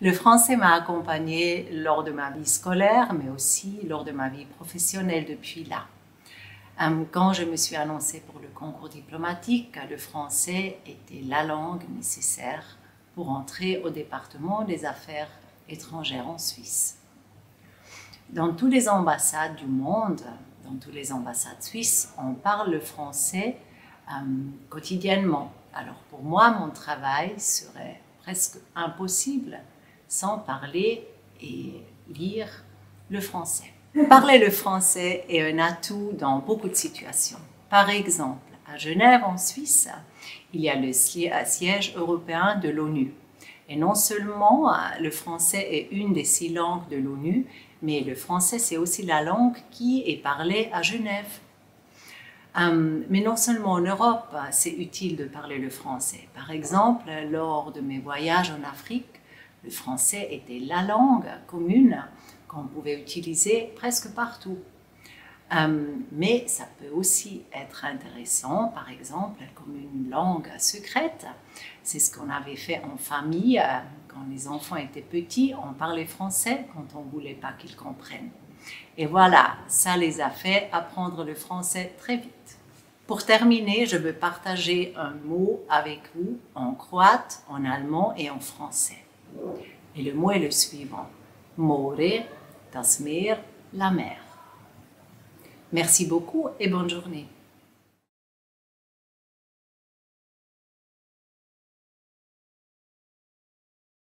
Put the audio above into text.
Le français m'a accompagnée lors de ma vie scolaire, mais aussi lors de ma vie professionnelle depuis là. Quand je me suis annoncée pour le concours diplomatique, le français était la langue nécessaire pour entrer au département des affaires étrangères en Suisse. Dans toutes les ambassades du monde, dans toutes les ambassades suisses, on parle le français quotidiennement. Alors pour moi, mon travail serait presque impossible sans parler et lire le français. Parler le français est un atout dans beaucoup de situations. Par exemple, à Genève, en Suisse, il y a le siège européen de l'ONU. Et non seulement le français est une des 6 langues de l'ONU, mais le français, c'est aussi la langue qui est parlée à Genève. Mais non seulement en Europe, c'est utile de parler le français. Par exemple, lors de mes voyages en Afrique, le français était la langue commune qu'on pouvait utiliser presque partout. Mais ça peut aussi être intéressant, par exemple, comme une langue secrète. C'est ce qu'on avait fait en famille. Quand les enfants étaient petits, on parlait français quand on ne voulait pas qu'ils comprennent. Et voilà, ça les a fait apprendre le français très vite. Pour terminer, je veux partager un mot avec vous en croate, en allemand et en français. Et le mot est le suivant. More, das Meer, la mer. Merci beaucoup et bonne journée.